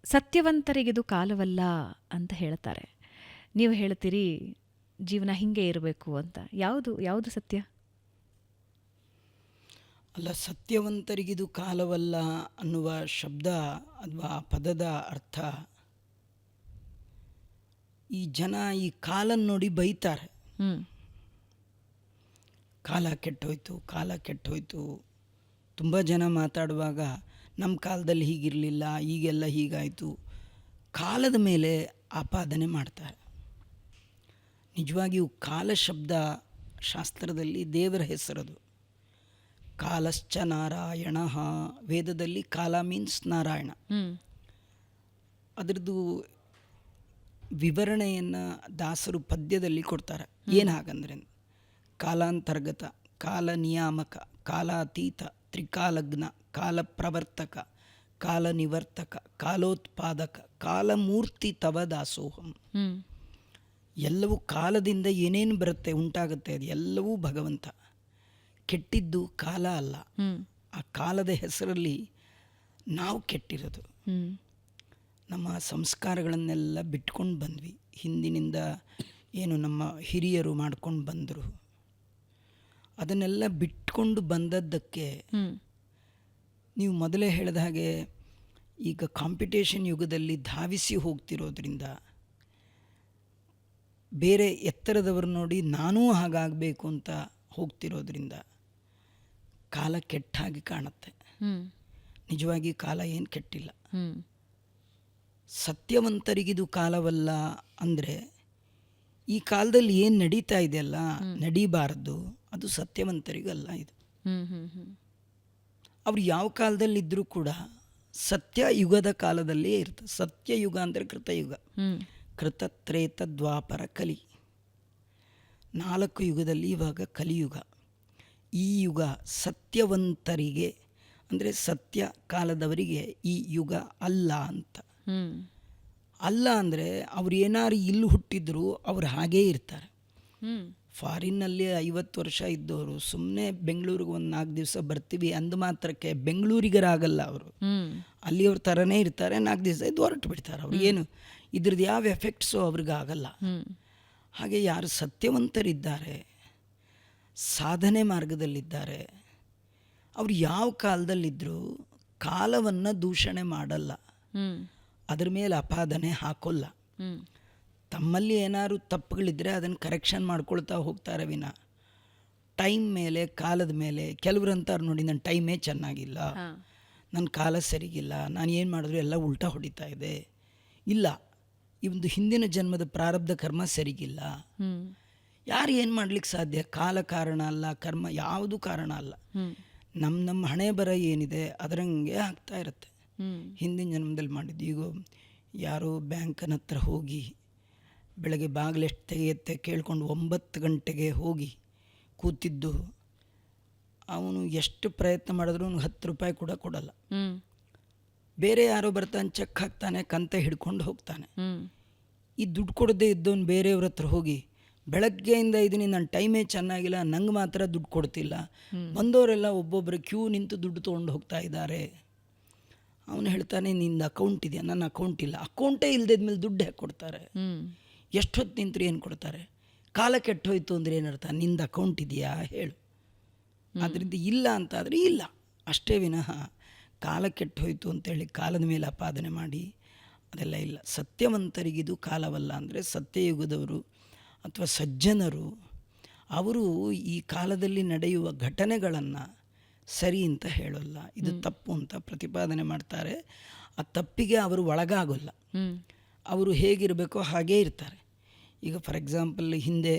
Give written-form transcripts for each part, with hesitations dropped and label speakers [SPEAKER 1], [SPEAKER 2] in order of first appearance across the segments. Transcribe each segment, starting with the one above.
[SPEAKER 1] ಸತ್ಯವಂತರಿಗಿದು ಕಾಲವಲ್ಲ ಅಂತ ಹೇಳ್ತಾರೆ. ನೀವು ಹೇಳ್ತೀರಿ ಜೀವನ ಹಿಂಗೆ ಇರಬೇಕು ಅಂತ. ಯಾವುದು ಯಾವುದು ಸತ್ಯ?
[SPEAKER 2] ಅಲ್ಲ, ಸತ್ಯವಂತರಿಗಿದು ಕಾಲವಲ್ಲ ಅನ್ನುವ ಶಬ್ದ ಅಥವಾ ಆ ಪದದ ಅರ್ಥ, ಈ ಜನ ಈ ಕಾಲನ್ನು ನೋಡಿ ಬೈತಾರೆ. ಕಾಲ ಕೆಟ್ಟೋಯ್ತು, ಕಾಲ ಕೆಟ್ಟೋಯ್ತು. ತುಂಬ ಜನ ಮಾತಾಡುವಾಗ ನಮ್ಮ ಕಾಲದಲ್ಲಿ ಹೀಗಿರಲಿಲ್ಲ, ಈಗೆಲ್ಲ ಹೀಗಾಯಿತು, ಕಾಲದ ಮೇಲೆ ಆಪಾದನೆ ಮಾಡ್ತಾರೆ. ನಿಜವಾಗಿಯೂ ಕಾಲ ಶಬ್ದ ಶಾಸ್ತ್ರದಲ್ಲಿ ದೇವರ ಹೆಸರದು. ಕಾಲಶ್ಚ ನಾರಾಯಣ, ವೇದದಲ್ಲಿ ಕಾಲ ಮೀನ್ಸ್ ನಾರಾಯಣ. ಅದರದ್ದು ವಿವರಣೆಯನ್ನು ದಾಸರು ಪದ್ಯದಲ್ಲಿ ಕೊಡ್ತಾರೆ. ಏನು ಹಾಗಂದ್ರೆ, ಕಾಲಾಂತರ್ಗತ, ಕಾಲ ನಿಯಾಮಕ, ಕಾಲಾತೀತ, ತ್ರಿಕಾಲಗ್ನ, ಕಾಲ ಪ್ರವರ್ತಕ, ಕಾಲ ನಿವರ್ತಕ, ಕಾಲೋತ್ಪಾದಕ, ಕಾಲಮೂರ್ತಿ ತವ ದಾಸೋಹಂ. ಎಲ್ಲವೂ ಕಾಲದಿಂದ ಏನೇನು ಬರುತ್ತೆ ಉಂಟಾಗುತ್ತೆ ಅದು ಎಲ್ಲವೂ ಭಗವಂತ. ಕೆಟ್ಟಿದ್ದು ಕಾಲ ಅಲ್ಲ, ಆ ಕಾಲದ ಹೆಸರಲ್ಲಿ ನಾವು ಕೆಟ್ಟಿರೋದು. ನಮ್ಮ ಸಂಸ್ಕಾರಗಳನ್ನೆಲ್ಲ ಬಿಟ್ಕೊಂಡು ಬಂದ್ವಿ. ಹಿಂದಿನಿಂದ ಏನು ನಮ್ಮ ಹಿರಿಯರು ಮಾಡ್ಕೊಂಡು ಬಂದರು, ಅದನ್ನೆಲ್ಲ ಬಿಟ್ಕೊಂಡು ಬಂದದ್ದಕ್ಕೆ ನೀವು ಮೊದಲೇ ಹೇಳಿದ ಹಾಗೆ ಈಗ ಕಾಂಪಿಟೇಷನ್ ಯುಗದಲ್ಲಿ ಧಾವಿಸಿ ಹೋಗ್ತಿರೋದ್ರಿಂದ, ಬೇರೆ ಎತ್ತರದವರು ನೋಡಿ ನಾನೂ ಹಾಗಾಗಬೇಕು ಅಂತ ಹೋಗ್ತಿರೋದ್ರಿಂದ ಕಾಲ ಕೆಟ್ಟಾಗಿ ಕಾಣುತ್ತೆ. ನಿಜವಾಗಿ ಕಾಲ ಏನು ಕೆಟ್ಟಿಲ್ಲ. ಸತ್ಯವಂತರಿಗಿದು ಕಾಲವಲ್ಲ ಅಂದರೆ, ಈ ಕಾಲದಲ್ಲಿ ಏನು ನಡೀತಾ ಇದೆಯಲ್ಲ, ನಡೀಬಾರದು, ಅದು ಸತ್ಯವಂತರಿಗಲ್ಲ. ಇದು ಅವ್ರು ಯಾವ ಕಾಲದಲ್ಲಿದ್ದರೂ ಕೂಡ ಸತ್ಯ ಯುಗದ ಕಾಲದಲ್ಲೇ ಇರ್ತದೆ. ಸತ್ಯಯುಗ ಅಂದರೆ ಕೃತಯುಗ, ಕೃತತ್ರೇತ ದ್ವಾಪರ ಕಲಿ, 4 ಯುಗದಲ್ಲಿ ಇವಾಗ ಕಲಿಯುಗ. ಈ ಯುಗ ಸತ್ಯವಂತರಿಗೆ ಅಂದರೆ ಸತ್ಯ ಕಾಲದವರಿಗೆ ಈ ಯುಗ ಅಲ್ಲ ಅಂತ. ಅಲ್ಲ ಅಂದರೆ ಅವ್ರು ಏನಾರು ಇಲ್ಲಿ ಹುಟ್ಟಿದ್ರು ಅವ್ರು ಹಾಗೇ ಇರ್ತಾರೆ. ಫಾರಿನ್ನಲ್ಲಿ 50 ವರ್ಷ ಇದ್ದವರು ಸುಮ್ಮನೆ ಬೆಂಗಳೂರಿಗೆ ಒಂದು 4 ದಿವಸ ಬರ್ತೀವಿ ಅಂದ ಮಾತ್ರಕ್ಕೆ ಬೆಂಗಳೂರಿಗರಾಗಲ್ಲ. ಅವರು ಅಲ್ಲಿಯವ್ರ ಥರನೇ ಇರ್ತಾರೆ. 4 ದಿವಸ ಇದ್ದು ಹೊರಟು ಬಿಡ್ತಾರೆ. ಅವ್ರಿಗೇನು ಇದ್ರದ್ದು ಯಾವ ಎಫೆಕ್ಟ್ಸು ಅವ್ರಿಗಾಗಲ್ಲ. ಹಾಗೆ ಯಾರು ಸತ್ಯವಂತರಿದ್ದಾರೆ, ಸಾಧನೆ ಮಾರ್ಗದಲ್ಲಿದ್ದಾರೆ, ಅವ್ರು ಯಾವ ಕಾಲದಲ್ಲಿದ್ದರೂ ಕಾಲವನ್ನು ದೂಷಣೆ ಮಾಡಲ್ಲ, ಅದ್ರ ಮೇಲೆ ಅಪಾದನೆ ಹಾಕೋಲ್ಲ. ತಮ್ಮಲ್ಲಿ ಏನಾದ್ರು ತಪ್ಪುಗಳಿದ್ದರೆ ಅದನ್ನು ಕರೆಕ್ಷನ್ ಮಾಡ್ಕೊಳ್ತಾ ಹೋಗ್ತಾರೆ ವಿನ ಟೈಮ್ ಮೇಲೆ, ಕಾಲದ ಮೇಲೆ. ಕೆಲವ್ರು ಅಂತಾರೆ ನೋಡಿ, ನನ್ನ ಟೈಮೇ ಚೆನ್ನಾಗಿಲ್ಲ, ನನ್ನ ಕಾಲ ಸರಿಗಿಲ್ಲ, ನಾನು ಏನು ಮಾಡಿದ್ರು ಎಲ್ಲ ಉಲ್ಟಾ ಹೊಡಿತಾ ಇದೆ. ಇಲ್ಲ, ಈ ಒಂದು ಹಿಂದಿನ ಜನ್ಮದ ಪ್ರಾರಬ್ಧ ಕರ್ಮ ಸರಿಗಿಲ್ಲ. ಯಾರು ಏನು ಮಾಡ್ಲಿಕ್ಕೆ ಸಾಧ್ಯ? ಕಾಲ ಕಾರಣ ಅಲ್ಲ, ಕರ್ಮ ಯಾವುದು ಕಾರಣ ಅಲ್ಲ. ನಮ್ಮ ಹಣೆ ಬರ ಏನಿದೆ ಅದರಂಗೆ ಆಗ್ತಾ ಇರುತ್ತೆ. ಹಿಂದಿನ ಜನ್ಮದಲ್ಲಿ ಮಾಡಿದ್ದು. ಈಗ ಯಾರೋ ಬ್ಯಾಂಕನ ಹತ್ರ ಹೋಗಿ ಬೆಳಗ್ಗೆ ಬಾಗಿಲೆಷ್ಟು ತೆಗೆಯುತ್ತೆ ಕೇಳ್ಕೊಂಡು 9 ಗಂಟೆಗೆ ಹೋಗಿ ಕೂತಿದ್ದು, ಅವನು ಎಷ್ಟು ಪ್ರಯತ್ನ ಮಾಡಿದ್ರು ಅವ್ನಿಗೆ 10 ರೂಪಾಯಿ ಕೂಡ ಕೊಡಲ್ಲ. ಬೇರೆ ಯಾರೋ ಬರ್ತಾನೆ, ಚೆಕ್ ಹಾಕ್ತಾನೆ, ಕಂತೆ ಹಿಡ್ಕೊಂಡು ಹೋಗ್ತಾನೆ. ಈ ದುಡ್ಡು ಕೊಡದೇ ಇದ್ದವನು ಬೇರೆಯವ್ರ ಹತ್ರ ಹೋಗಿ ಬೆಳಗ್ಗೆಯಿಂದ ಇದೀನಿ, ನನ್ನ ಟೈಮೇ ಚೆನ್ನಾಗಿಲ್ಲ, ನಂಗೆ ಮಾತ್ರ ದುಡ್ಡು ಕೊಡ್ತಿಲ್ಲ, ಬಂದವರೆಲ್ಲ ಒಬ್ಬೊಬ್ಬರು ಕ್ಯೂ ನಿಂತು ದುಡ್ಡು ತೊಗೊಂಡು ಹೋಗ್ತಾ ಇದ್ದಾರೆ. ಅವನು ಹೇಳ್ತಾನೆ, ನಿಂದು ಅಕೌಂಟ್ ಇದೆಯಾ? ನನ್ನ ಅಕೌಂಟ್ ಇಲ್ಲ. ಅಕೌಂಟೇ ಇಲ್ಲದಿದ್ಮೇಲೆ ದುಡ್ಡು ಹೇಗೆ ಕೊಡ್ತಾರೆ? ಎಷ್ಟೊತ್ತು ನಿಂತರು ಏನು ಕೊಡ್ತಾರೆ? ಕಾಲ ಕೆಟ್ಟೋಯ್ತು ಅಂದರೆ ಏನರ್ಥ? ನಿಂದು ಅಕೌಂಟ್ ಇದೆಯಾ ಹೇಳು. ಅದರಿಂದ ಇಲ್ಲ ಅಂತಾದರೆ ಇಲ್ಲ ಅಷ್ಟೇ ವಿನಃ ಕಾಲ ಕೆಟ್ಟೋಯ್ತು ಅಂತೇಳಿ ಕಾಲದ ಮೇಲೆ ಅಪಾದನೆ ಮಾಡಿ ಅದೆಲ್ಲ ಇಲ್ಲ. ಸತ್ಯವಂತರಿಗಿದು ಕಾಲವಲ್ಲ ಅಂದರೆ ಸತ್ಯಯುಗದವರು ಅಥವಾ ಸಜ್ಜನರು ಅವರು ಈ ಕಾಲದಲ್ಲಿ ನಡೆಯುವ ಘಟನೆಗಳನ್ನು ಸರಿ ಅಂತ ಹೇಳೋಲ್ಲ, ಇದು ತಪ್ಪು ಅಂತ ಪ್ರತಿಪಾದನೆ ಮಾಡ್ತಾರೆ. ಆ ತಪ್ಪಿಗೆ ಅವರು ಒಳಗಾಗೋಲ್ಲ. ಅವರು ಹೇಗಿರಬೇಕೋ ಹಾಗೇ ಇರ್ತಾರೆ. ಈಗ ಫಾರ್ ಎಕ್ಸಾಂಪಲ್, ಹಿಂದೆ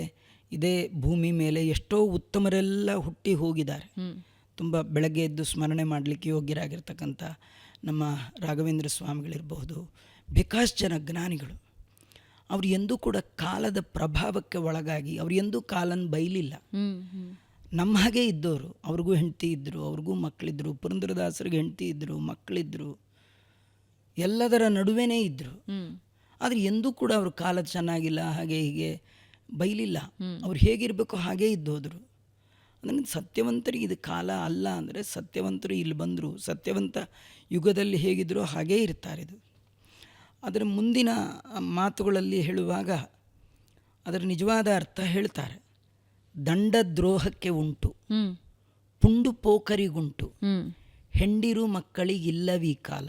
[SPEAKER 2] ಇದೇ ಭೂಮಿ ಮೇಲೆ ಎಷ್ಟೋ ಉತ್ತಮರೆಲ್ಲ ಹುಟ್ಟಿ ಹೋಗಿದ್ದಾರೆ. ತುಂಬ ಬೆಳಗ್ಗೆ ಎದ್ದು ಸ್ಮರಣೆ ಮಾಡಲಿಕ್ಕೆ ಯೋಗ್ಯರಾಗಿರ್ತಕ್ಕಂಥ ನಮ್ಮ ರಾಘವೇಂದ್ರ ಸ್ವಾಮಿಗಳಿರಬಹುದು, ಬೇಕಾಷ್ಟು ಜನ ಜ್ಞಾನಿಗಳು. ಅವ್ರು ಎಂದೂ ಕೂಡ ಕಾಲದ ಪ್ರಭಾವಕ್ಕೆ ಒಳಗಾಗಿ ಅವ್ರು ಎಂದೂ ಕಾಲನ ಬೈಲಿಲ್ಲ. ನಮ್ಮ ಹಾಗೆ ಇದ್ದವರು. ಅವ್ರಿಗೂ ಹೆಂಡತಿ ಇದ್ದರು, ಅವ್ರಿಗೂ ಮಕ್ಕಳಿದ್ರು. ಪುರಂದರದಾಸರಿಗೆ ಹೆಂಡತಿ ಇದ್ದರು, ಮಕ್ಕಳಿದ್ರು, ಎಲ್ಲದರ ನಡುವೆನೇ ಇದ್ದರು. ಆದರೆ ಎಂದೂ ಕೂಡ ಅವರು ಕಾಲ ಚೆನ್ನಾಗಿಲ್ಲ ಹಾಗೆ ಹೀಗೆ ಬೈಲಿಲ್ಲ. ಅವ್ರು ಹೇಗಿರಬೇಕು ಹಾಗೇ ಇದ್ದೋದ್ರು. ಅಂದರೆ ಸತ್ಯವಂತರಿಗೆ ಇದು ಕಾಲ ಅಲ್ಲ ಅಂದರೆ ಸತ್ಯವಂತರು ಇಲ್ಲಿ ಬಂದರು, ಸತ್ಯವಂತ ಯುಗದಲ್ಲಿ ಹೇಗಿದ್ರು ಹಾಗೇ ಇರ್ತಾರೆ. ಇದು ಅದರ ಮುಂದಿನ ಮಾತುಗಳಲ್ಲಿ ಹೇಳುವಾಗ ಅದರ ನಿಜವಾದ ಅರ್ಥ ಹೇಳ್ತಾರೆ. ದಂಡದ್ರೋಹಕ್ಕೆ ಉಂಟು, ಪುಂಡು ಪೋಕರಿಗುಂಟು, ಹೆಂಡಿರು ಮಕ್ಕಳಿಗಿಲ್ಲವೀ ಕಾಲ.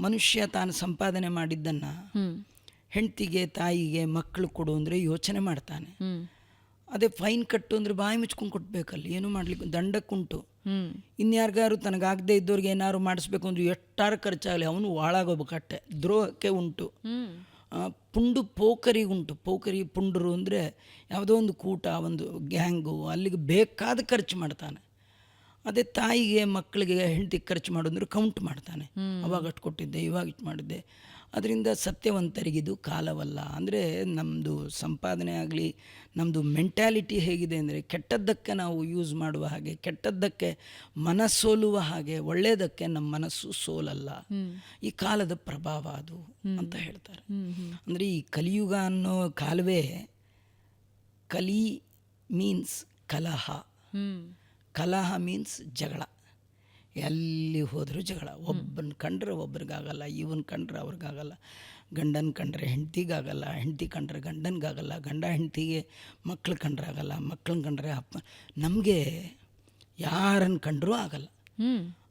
[SPEAKER 2] ಮನುಷ್ಯ ತಾನು ಸಂಪಾದನೆ ಮಾಡಿದ್ದನ್ನು ಹೆಂಡತಿಗೆ ತಾಯಿಗೆ ಮಕ್ಕಳು ಕೊಡು ಅಂದರೆ ಯೋಚನೆ ಮಾಡ್ತಾನೆ. ಅದೇ ಫೈನ್ ಕಟ್ಟು ಅಂದರೆ ಬಾಯಿ ಮುಚ್ಕೊಂಡು ಕೊಟ್ಬೇಕಲ್ಲ, ಏನು ಮಾಡ್ಲಿಕ್ಕೆ ದಂಡಕ್ಕುಂಟು. ಇನ್ಯಾರಿಗಾರು ತನಗಾಗದೇ ಇದ್ದವ್ರಿಗೆ ಏನಾದ್ರು ಮಾಡಿಸ್ಬೇಕು ಅಂದ್ರೆ ಎಷ್ಟಾರು ಖರ್ಚಾಗಲಿ ಅವನು ಹಾಳಾಗೋಬೇಕಟ್ಟೆ. ದ್ರೋಹಕ್ಕೆ ಉಂಟು. ಪುಂಡು ಪೋಕರಿಗುಂಟು. ಪೋಕರಿ ಪುಂಡರು ಅಂದರೆ ಯಾವುದೋ ಒಂದು ಕೂಟ, ಒಂದು ಗ್ಯಾಂಗು, ಅಲ್ಲಿಗೆ ಬೇಕಾದ ಖರ್ಚು ಮಾಡ್ತಾನೆ. ಅದೇ ತಾಯಿಗೆ ಮಕ್ಕಳಿಗೆ ಹೆಂಡತಿಗೆ ಖರ್ಚು ಮಾಡೋದ್ರೆ ಕೌಂಟ್ ಮಾಡ್ತಾನೆ. ಅವಾಗ ಅಷ್ಟು ಕೊಟ್ಟಿದ್ದೆ, ಇವಾಗ ಇಷ್ಟು ಮಾಡಿದ್ದೆ. ಅದರಿಂದ ಸತ್ಯವಂತರಿಗಿದು ಕಾಲವಲ್ಲ. ಅಂದರೆ ನಮ್ಮದು ಸಂಪಾದನೆ ಆಗಲಿ, ನಮ್ಮದು ಮೆಂಟ್ಯಾಲಿಟಿ ಹೇಗಿದೆ ಅಂದರೆ ಕೆಟ್ಟದ್ದಕ್ಕೆ ನಾವು ಯೂಸ್ ಮಾಡುವ ಹಾಗೆ, ಕೆಟ್ಟದ್ದಕ್ಕೆ ಮನಸ್ಸೋಲುವ ಹಾಗೆ, ಒಳ್ಳೆಯದಕ್ಕೆ ನಮ್ಮ ಮನಸ್ಸು ಸೋಲಲ್ಲ. ಈ ಕಾಲದ ಪ್ರಭಾವ ಅದು ಅಂತ ಹೇಳ್ತಾರೆ. ಅಂದರೆ ಈ ಕಲಿಯುಗ ಅನ್ನೋ ಕಾಲವೇ, ಕಲಿ ಮೀನ್ಸ್ ಕಲಹ, ಕಲಹ ಮೀನ್ಸ್ ಜಗಳ. ಎಲ್ಲಿ ಹೋದರೂ ಜಗಳ. ಒಬ್ಬನ ಕಂಡ್ರೆ ಒಬ್ರಿಗಾಗಲ್ಲ, ಇವನ್ ಕಂಡ್ರೆ ಅವ್ರಿಗಾಗಲ್ಲ, ಗಂಡನ ಕಂಡ್ರೆ ಹೆಂಡ್ತಿಗಾಗಲ್ಲ, ಹೆಂಡ್ತಿ ಕಂಡ್ರೆ ಗಂಡನಿಗಾಗಲ್ಲ, ಗಂಡ ಹೆಂಡ್ತಿಗೆ ಮಕ್ಳು ಕಂಡ್ರೆ ಆಗಲ್ಲ, ಮಕ್ಳನ್ನ ಕಂಡ್ರೆ ಅಪ್ಪ. ನಮಗೆ ಯಾರನ್ನು ಕಂಡ್ರೂ ಆಗಲ್ಲ.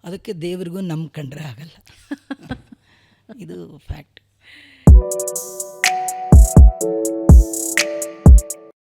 [SPEAKER 2] ಅದಕ್ಕೆ ದೇವರಿಗೂ ನಮ್ಮ ಕಂಡ್ರೆ ಆಗಲ್ಲ. ಇದು ಫ್ಯಾಕ್ಟ್.